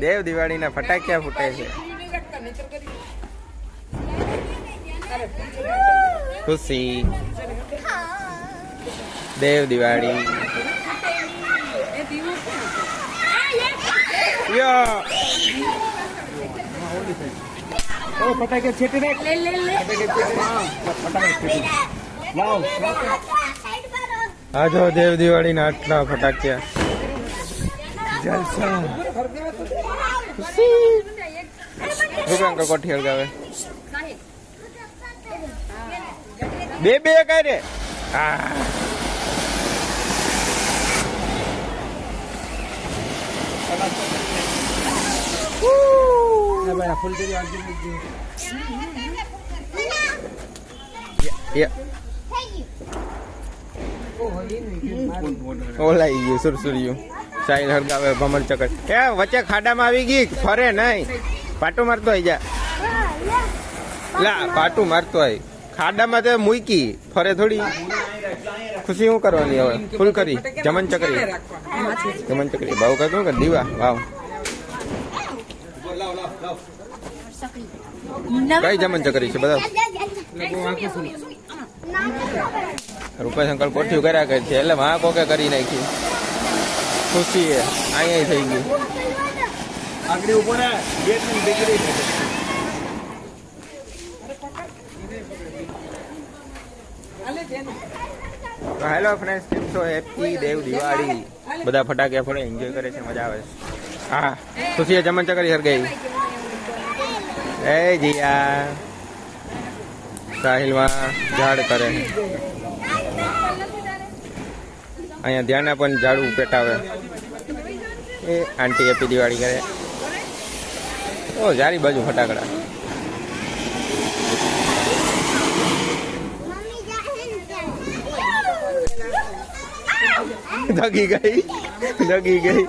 દેવ દિવાળીના ફટાકિયા ફૂટે છે. ખુશી દેવ દિવાળી. ફટાકે છેટી રે. આ જો દેવ દિવાળીના આટલા ફટાકિયા. જલસા. રૂપિયા કોઠી હળગાવે. બે કઈ રે. ઓલાઈ ગયું સુરસુરિયું. સાઈલ હળગાવે ભમર ચકર. એ વચ્ચે ખાડામાં આવી ગઈ, ફરે નહીં. પાટું મારતો આવી જા. લા પાટું મારતો આવી. ખાડામાં તે મૂકી ફરે થોડી. ખુશી શું કરવાની હવે? ફૂલ કરી જમન ચકરી. જમન ચકરી ભાવ કહ્યું કે દીવા વાવ. કઈ જમન ચકરી છે બધા? રૂપેશ અંકલ કોઠ્યું કર્યા કરે છે એટલે માં કોકે કરી નાખી. ખુશી એ અહીંયા થઈ ગયું. આગળ ઉપર હેલો ફ્રેન્ડ્સ, કેમ છો? હેપી દેવ દિવાળી. બધા ફટાકિયા ફોડે એન્જોય કરે છે, મજા આવે છે. હા ખુશીએ જમન ચકરી સળગાવી. એ જીયા સાહિલમાં ઝાડ કરે. અહીંયા ધ્યાના પણ ઝાડુ પેટાવે. એ આંટી હેપી દિવાળી કરે. ઓ જારી બાજુ ફટાકડા. દગી ગઈ.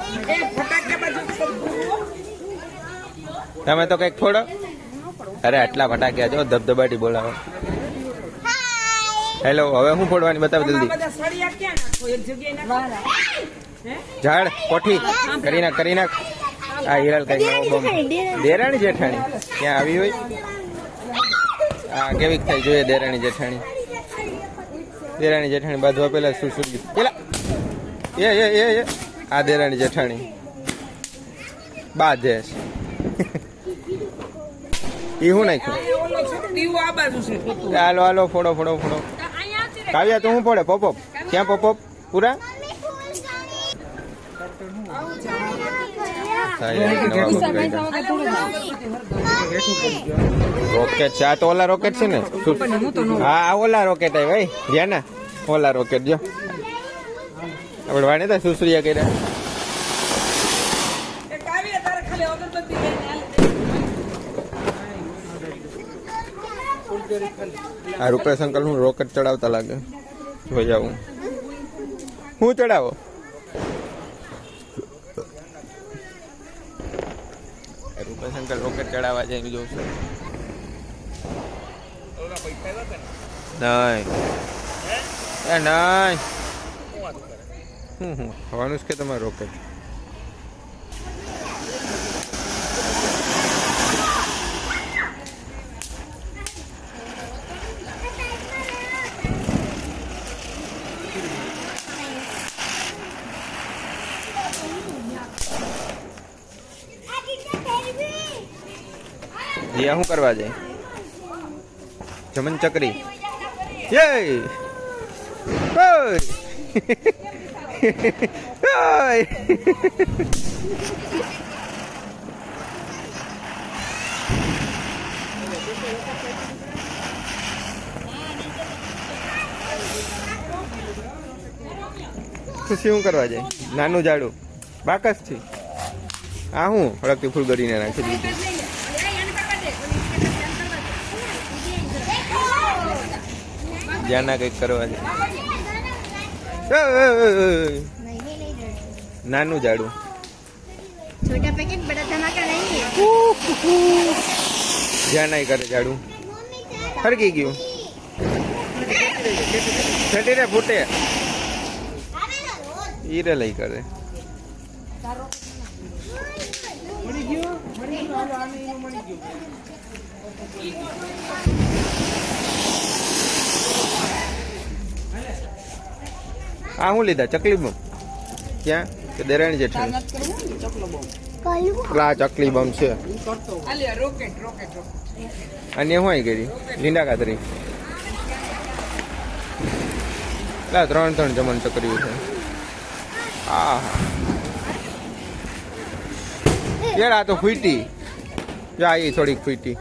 તમે તો કઈક ફોડો. અરે આટલા ફટાક્યા જો ધબધબાટી બોલાવો. હેલો, હવે હું ફોડવાની બતાવ જલ્દી. ઝાડ કોઠી કરી નાખ. આ હિરલ કઈ દેરાણી જેઠાણી ક્યાં આવી હોય? આ કેવી થાય જોઈએ દેરાણી જેઠાણી. દેરાણી જેઠાણી બાંધવા પેલા સુરસુરી પેલા એ આ દેરાણી જેઠાણી બાજે છે. એ હું નાખ્યું? હાલો ફોડો. કાવ્યા તું હું ફોડે? પોપોપ ક્યાં? પોપોપ પૂરા રોકેટ છે. આ તો ઓલા રોકેટ છે ને? હા ઓલા રોકેટ આવી ભાઈ. જ્યાં ના ઓલા રોકેટ જો આપણે વાણી તા સુસરિયા કર્યા. આ રૂપેશ અંકલ હું રોકેટ ચડાવતા લાગે. જોઈ આવું. હું ચડાવો? રૂપેશ અંકલ રોકેટ ચડાવવા જાય જોઉં છું. નહીં હવાનું કે તમારે રોકેટ. જીયા શું કરવા જાય? જમન ચકરી. ખુશી શું કરવા જાય? નાનું ઝાડુ બાકસ થી. આ હું હળકતી ફૂલ કરીને નાખી દીધું. જાના કઈક કરવા છે. નાનું ઝાડુ. छोटा पैकेट बड़ा धमाका नहीं है. જાના કરે ઝાડુ. ફરકી ગયું. છટી રે ફૂટે. ઈરે લઈ કરે. આ શું લીધા ચકલી બમ ક્યાં કે દેરાણી જેઠાણી આ ચકલી બમ છે અને શું આવી કરી લીંડા કાતરી ત્રણ જમણ ચકરીયું છે હા યાર આ તો ફૂટી જા એ થોડીક ફૂટી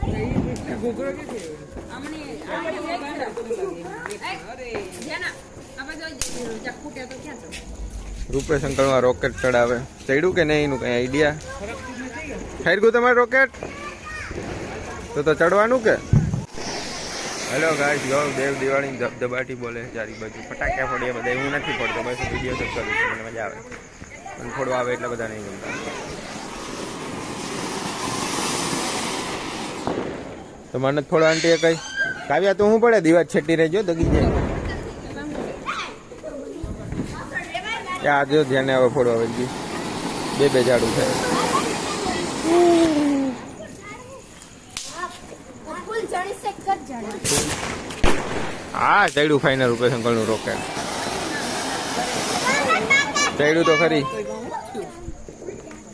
રૂપેશ અંકલમાં રોકેટ ચડાવે ચડ્યું કે નહીં એનું કઈ આઈડિયા થઈ ગયું તમારે રોકેટ તો ચડવાનું કે હેલો ગાઈસ જો દેવ દિવાળી ધબધબાટી બોલે ચારી બાજુ ફટાક્યા ફોડીએ બધા હું નથી ફોડતો બસ વિડીયો શૂટ કરું છું મને મજા આવે પણ ફોડવા આવે એટલે બધા નહીં ગમતા તો મને થોડો આંટીએ કઈ કાવ્યા તો હું પડે દિવાજ છેટી રહેજો દગી જાય આ જો ધ્યાને આવે ફોડવા વળગી બે ઝાડું થાય હા ચડ્યું ફાઈનલ રૂપેશ અંકલનું રોકેટ ચડ્યું તો ખરી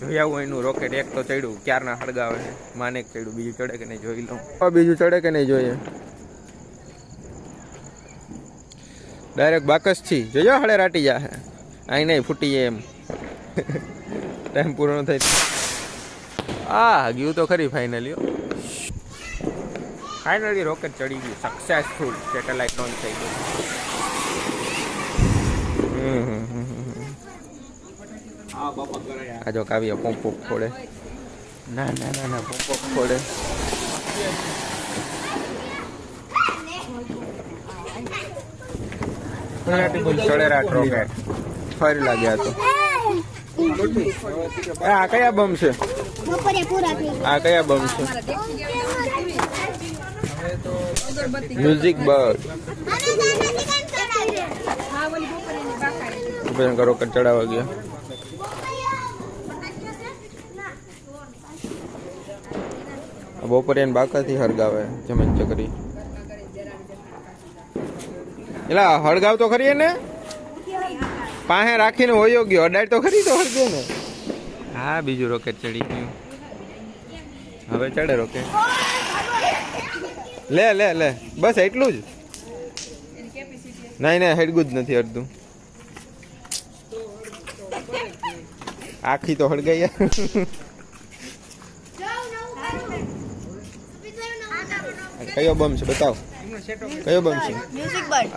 જોઈ આવું એનું રોકેટ એક તો ચડ્યું ક્યારના હળગાવે છે માને ચડ્યું બીજું ચડે કે નહીં જોઈ લઉં બીજું ચડે કે નહીં જોઈએ ડાયરેક્ટ બાકસ છી જોજો હળે રાટી જા અહીં નહીં ફૂટી એમ ટાઈમ પૂરો ન થાય ગયું તો ખરી ફાઇનલી ફાઇનલી રોકેટ ચડી ગયું સક્સેસફુલ સેટેલાઇટ લોન્ચ થઈ ગયું આ જો કાવ્ય પોમ્પ ફોડે ના પોમ્પ ફોડે ચડેરા રોકેટ ફરી લાગ્યા તો આ કયા બમ છે આ કયા બમ છે મ્યુઝિક બર્ડ રોકેટ ચડાવવા ગયા બપોરે બાકાથી હળગાવે જમીન ચકરી એલા હળગાવ તો ખરી ને પાસે રાખીને હોયો ગયો અડાડ તો ખરી તો હળગે ને હા બીજું રોકેટ ચડી ગયું હવે ચડે રોકેટ લે બસ એટલું જ નહીં હેડગું જ નથી અડધું આખી તો હળગાઈ કયો બમ છે બતાવો કયો બમ છે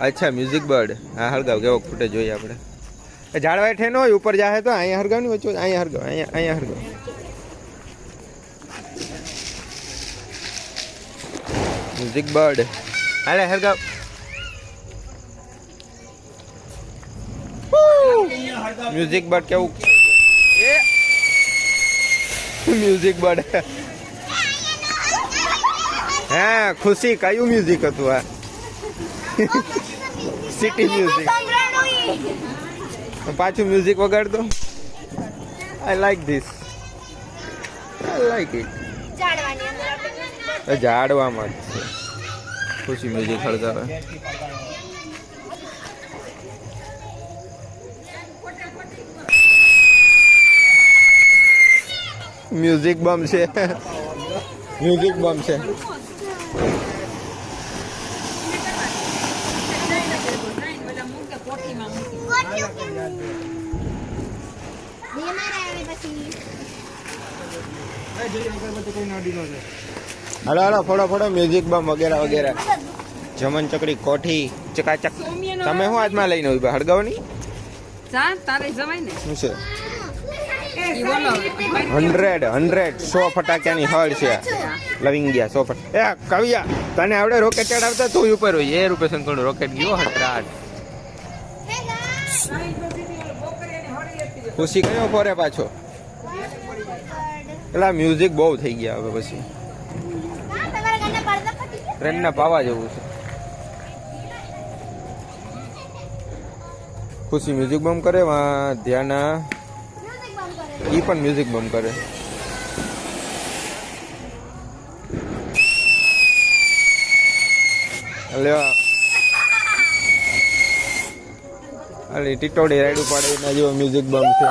અચ્છા મ્યુઝિક બર્ડ હા હળગાવ કેવો ફૂટે જોઈએ આપણે ઝાડવા હેઠે ન હોય ઉપર જાહે તો અહીંયા હળગાવ ની વચ્ચે અહીંયા હળગાવ અહીંયા હળગાવ મ્યુઝિક બર્ડ હાલે હળગાવ મ્યુઝિક બર્ડ કેવું મ્યુઝિક બર્ડ હા ખુશી કયું મ્યુઝિક હતું આ સિટી મ્યુઝિક પાછું મ્યુઝિક વગાડતો I like this I like it ઝાડવામાં જ છે ખુશી મ્યુઝિક હળગાવે મ્યુઝિક બમ છે મ્યુઝિક બમ છે હાલો ફોડો મ્યુઝિક બમ વગેરે જમન ચકડી કોઠી ચકાચક તમે શું હાથમાં લઈને ઉભા હળગાવની શું છે 100 ફટાક્યાની હળ છે લવિંગ ગયા 100 ફટાકા કવિયા તને આવડે રોકેટ ચડાવતા તું ઉપર હોય એ રૂપેશ અંકલનો રોકેટ ગયો હટરાટ ખુશી કયો ફોરે પાછો પેલા મ્યુઝિક બહુ થઈ ગયા હવે પછી ટ્રેનના પાવા જેવું છે ખુશી મ્યુઝિક બમ કરે ધ્યાના ઈ પણ મ્યુઝિક બમ કરે લ્યો અલી ટીટોડી રાઈડ પાડે એના જેવો મ્યુઝિક બમ છે.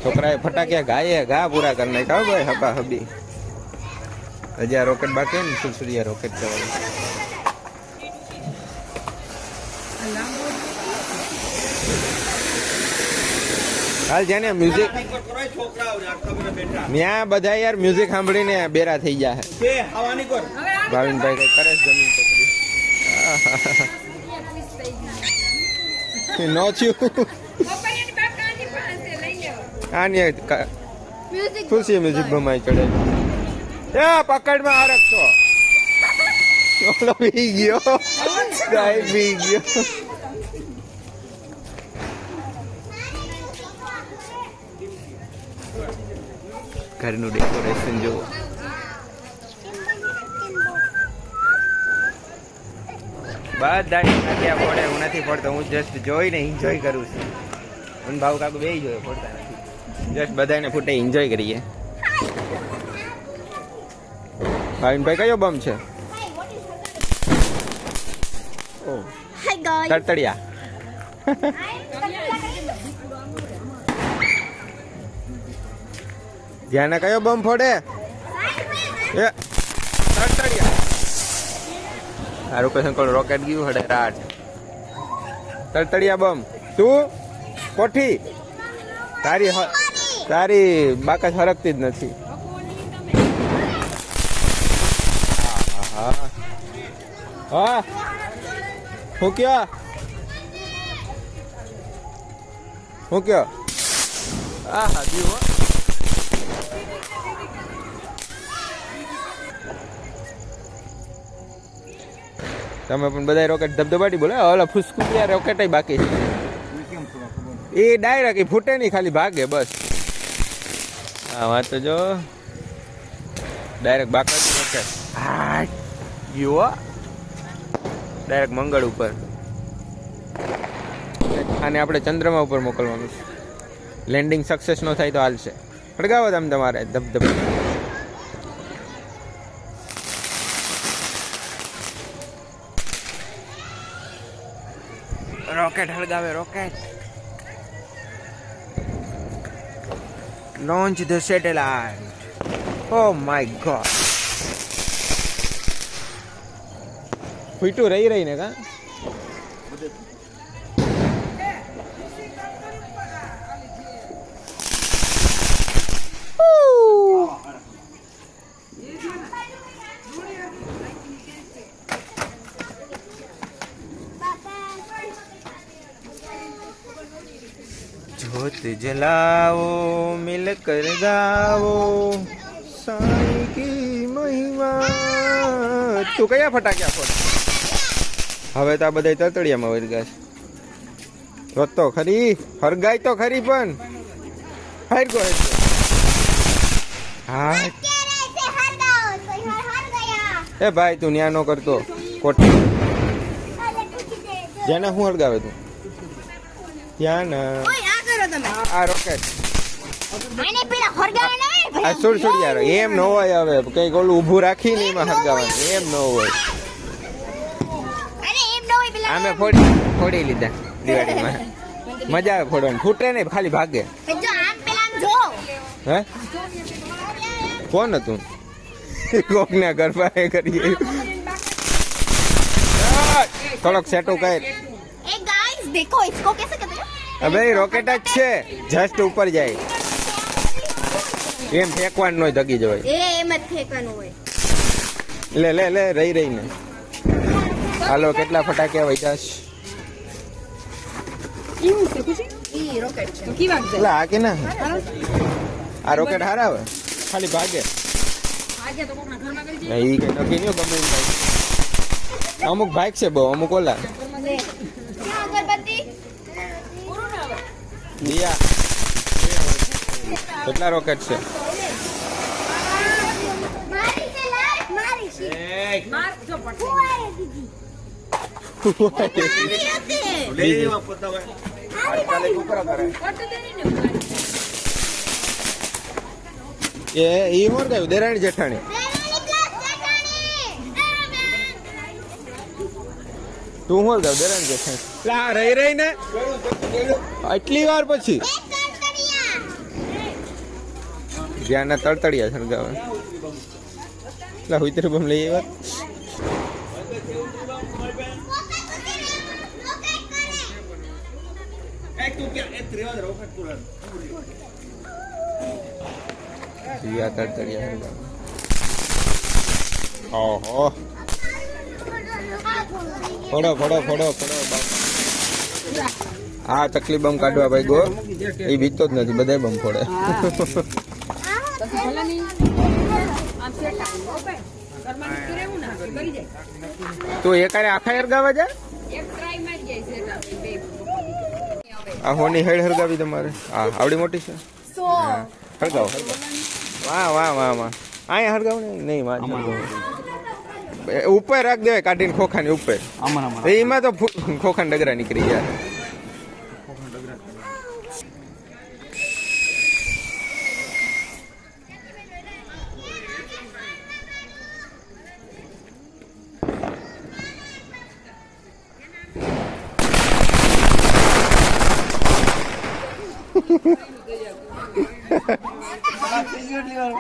છોકરાએ ફટાક્યા ગાયે ઘા પૂરા કરી નાખ્યા ભાઈ હબા હબી. હજી આ રોકેટ બાકી ને સુરસુરિયા રોકેટ કહેવાય. હાલ જેને મ્યુઝિક ત્યાં બધા યાર મ્યુઝિક સાંભળીને બેરા થઈ ગયા છે. ભાવિનભાઈ કઈ કરે છે જમીન પકડી નો થયું આની ખુશી મ્યુઝિક બમાઈ ચડે. એ પકડમાં આ રખતો ઓલો પી ગયો ગાય પી ગયો. ઘરનું ડેકોરેશન જો બધા નથી ફોડે. હું નથી ફોડતો, હું જસ્ટ જોઈને એન્જોય કરું છું. હું ભાવ કાકુ બે જોયો ફોડતા નથી. જસ્ટ બધાને ફૂટે એન્જોય કરીએ. ભાવિનભાઈ કયો બમ છે? ઓ તરતડિયા. ધ્યાને કયો બમ ફોડે? એ તરતડિયા. આ રૂપેશન કોણ રોકેટ ગયું હડે રાટ. તરતડિયા બમ. તું કોઠી તારી બાકસ હરકતી જ નથી. હા હું કયો હા હા જીવ. તમે પણ બધા રોકેટ ધબધબાટી બોલે. ઓલા ફુસકુટિયા રોકેટ બાકી છે. એ ડાયરેક્ટ એ ફૂટે નહીં, ખાલી ભાગે બસ. હા વાત તો જો ડાયરેક્ટ બાકી રોકેટ હા ગયો ડાયરેક્ટ મંગળ ઉપર. આને આપણે ચંદ્રમા ઉપર મોકલવાનું છે. લેન્ડિંગ સક્સેસ નો થાય તો હાલશે. સળગાવો તમે તમારે ધબધબ. રોકેટ હળગાવે rocket. Launch the satellite. Oh my god. ફૂટું રહી ને કા जोत जलाओ मिलकर गाओ साईं की महिमा. તું કયા ફટાક્યા ફોડ? હવે તો આ બધા તરતડિયામાં વળી ગયા છે. તો ખરી હરગાય તો ખરી પણ હરગો હા. એ ભાઈ તું ન્યા નો કરતો કોઠી. જેને હું હળગાવે તું ત્યાં આ રોકેટ આ સુરસુડિયા એમ ન હોય. હવે કઈક ઓલું ઊભું રાખીને એમાં હળગાવાનું એમ ન હોય. અમે ફોડી લીધા દિવાળીમાં. મજા આવે ફોડવાની. ફૂટે નહીં, ખાલી ભાગે. હે કોણ હતું? કોક ના ઘર પાસે કરીએ. થોડોક સેટું કર. देखो इसको कैसे करते हैं? अबे रोकेट જ છે, જસ્ટ ઉપર જાય. એમ ફેંકવાનું હોય, ધગી જવાય. એમ જ ફેંકવાનું હોય. લે રહી ને. હાલો કેટલા ફટાક્યા વૈજાશ? ઈ રોકેટ છે. કી વાત છે? આ કે ના આ રોકેટ હારા આવે, ખાલી ભાગે. તો કોકના ઘરમાં કરી ઈ કઈ નક્કી નહીં. ગમે અમુક ભાગ છે બહુ, અમુક ઓલા અગરબત્તી દિયા. કેટલા રોકેટ છે? મારી છે લાઈટ મારી છે. માર જો પટલી એ ઈ મોર ગયું દેરાણી જેઠાણી તું મોર ગયું દેરાણી જેઠાણી લા રહી રહી ને આટલી વાર પછી જ્યાં ના તળતળિયા સળગાવે લા હુઈતર બમ લઈ આવ્યા તળતળિયા સળગાવે ઓહો ફોડો ફોડો ફોડો ફોડો હા તકલીફ બમ કાઢવા ભાઈ ગો એ બીતો જ નથી બધા બમ ફોડે તું એકારે આખા હરગાવા જા આ હોની હેડ હરગાવી તમારે હા આવડી મોટી છે હરગાવો વાહ વાહ વાહ વાહ અહીંયા હરગાવ ને નહીં વાહ ઉપર રાખ દેવાય કાઢીને ખોખાની ઉપર એમાં તો ખોખાના ડગરા નીકળી ગયા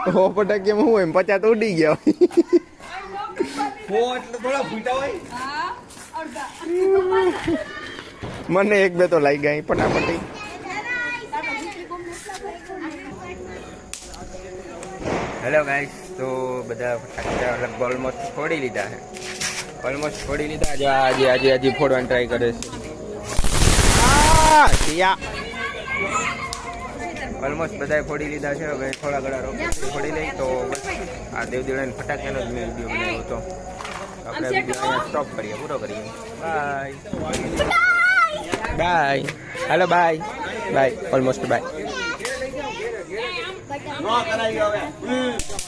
હો પટાકી હું એમ 50 તો ઉડી ગયા મને એક બે તો લાગી ગઈ ફટાફટ હેલો ગાઈસ તો બધા ફટાકડા લગભગ ઓલમોસ્ટ ફોડી લીધા છે આજે ફોડવાની ટ્રાય કરે છે ઓલમોસ્ટ બધાએ ફોડી લીધા છે હવે થોડા ઘણા રોકેટ ફોડી લઈ તો બસ આ દેવદીડાને ફટાક્યાનો જ મેં વિડીયો બનાવ્યો હતો આપણે વિડીયો અહીંયા સ્ટોપ કરીએ પૂરો કરીએ બાય હાલો બાય બાય ઓલમોસ્ટ બાય